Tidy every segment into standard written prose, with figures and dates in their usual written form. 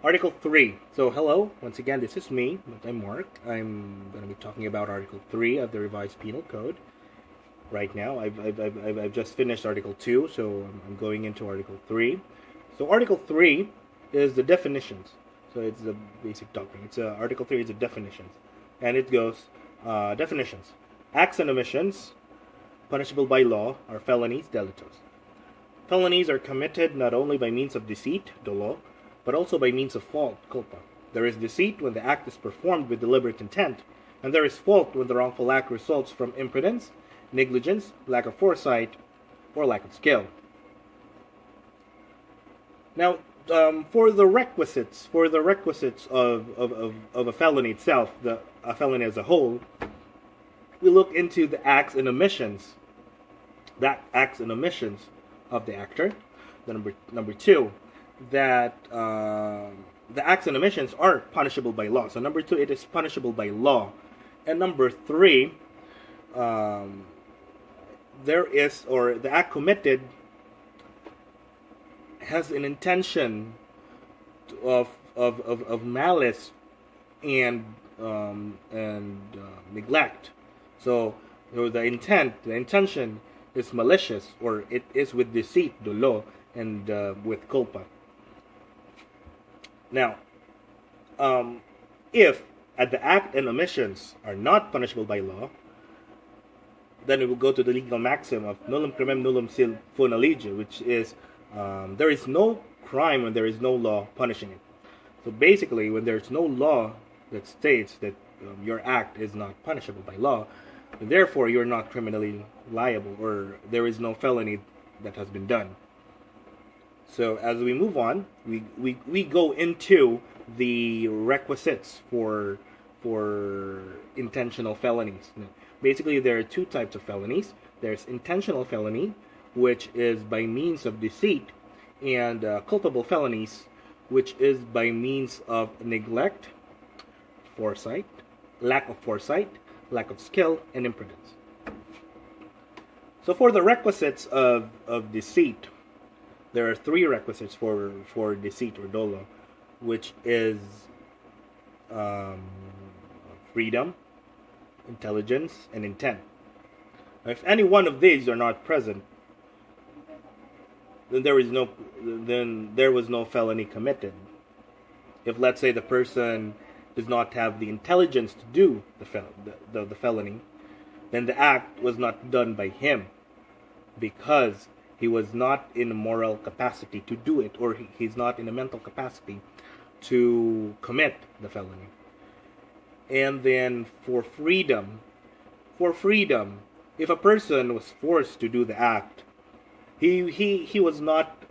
Article 3. So, hello, once again, this is me. I'm Mark. I'm going to be talking about Article 3 of the Revised Penal Code right now. I've just finished Article 2, so I'm going into Article 3. So, Article 3 is the definitions. So, it's the basic doctrine. Article 3 is the definitions. And it goes definitions. Acts and omissions punishable by law are felonies, delitos. Felonies are committed not only by means of deceit, dolo, but also by means of fault, culpa. There is deceit when the act is performed with deliberate intent, and there is fault when the wrongful act results from imprudence, negligence, lack of foresight, or lack of skill. Now, for the requisites of a felony itself, a felony as a whole, we look into the acts and omissions, of the actor. Number two, that the acts and omissions are punishable by law. So number two, it is punishable by law. And number three, the act committed has an intention of malice and neglect. So the intention is malicious, or it is with deceit, dolo, and with culpa. Now, if the act and omissions are not punishable by law, then we will go to the legal maxim of nullum crimen nullum sil funa lege, which is there is no crime when there is no law punishing it. So basically, when there's no law that states that your act is not punishable by law, therefore you're not criminally liable, or there is no felony that has been done. So as we move on, we go into the requisites for intentional felonies. Basically, there are two types of felonies. There's intentional felony, which is by means of deceit, and culpable felonies, which is by means of neglect, foresight, lack of foresight, lack of skill, and imprudence. So for the requisites of deceit, there are three requisites for deceit or dolo, which is freedom, intelligence, and intent. Now, if any one of these are not present, then there was no felony committed. If, let's say, the person does not have the intelligence to do the felony, then the act was not done by him, because he was not in a moral capacity to do it, or he's not in a mental capacity to commit the felony. And then for freedom, if a person was forced to do the act, he was not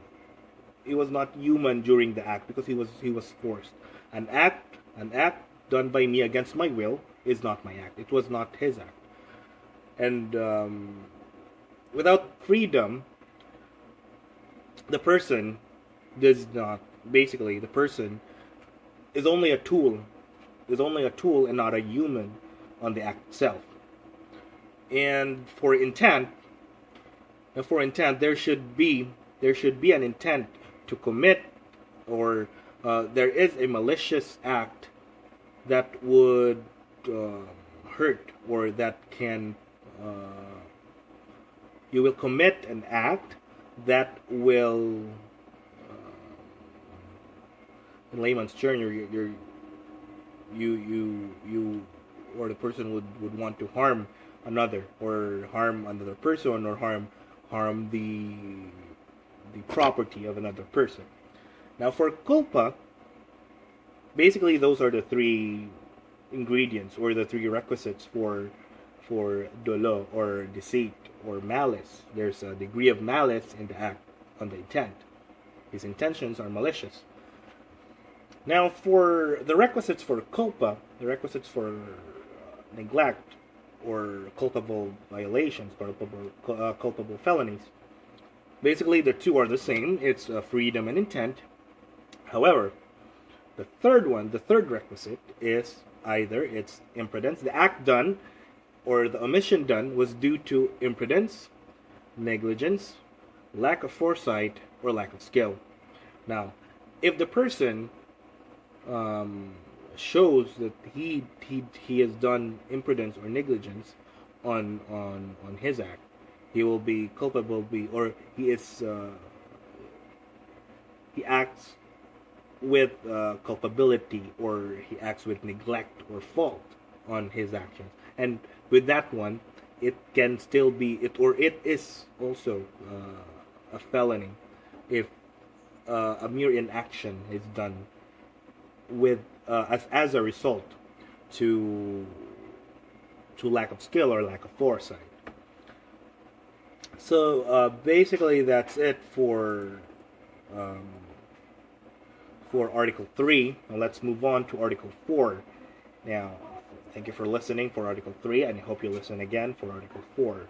human during the act, because he was forced. An act done by me against my will is not my act. It was not his act. And without freedom, the person the person is only a tool and not a human on the act itself. And for intent, there should be an intent to commit, or there is a malicious act that would hurt, or that can you will commit an act that will, in layman's term, you or the person would want to harm another, or harm another person, or harm the property of another person. Now for culpa, basically those are the three ingredients, or the three requisites for dolo, or deceit, or malice. There's a degree of malice in the act, on the intent. His intentions are malicious. Now for the requisites for culpa, the requisites for neglect, or culpable violations, culpable felonies, basically the two are the same. It's freedom and intent. However, the third requisite is either it's imprudence, the act done or the omission done was due to imprudence, negligence, lack of foresight, or lack of skill. Now, if the person um, shows that he has done imprudence or negligence on his act, he will be culpable. Or he acts with culpability, or he acts with neglect or fault on his actions, and with that one, it can still be it is also a felony if a mere inaction is done with as a result to lack of skill or lack of foresight. So basically, that's it um, for Article 3. Now let's move on to Article 4. Now, thank you for listening for Article 3, and I hope you listen again for Article 4.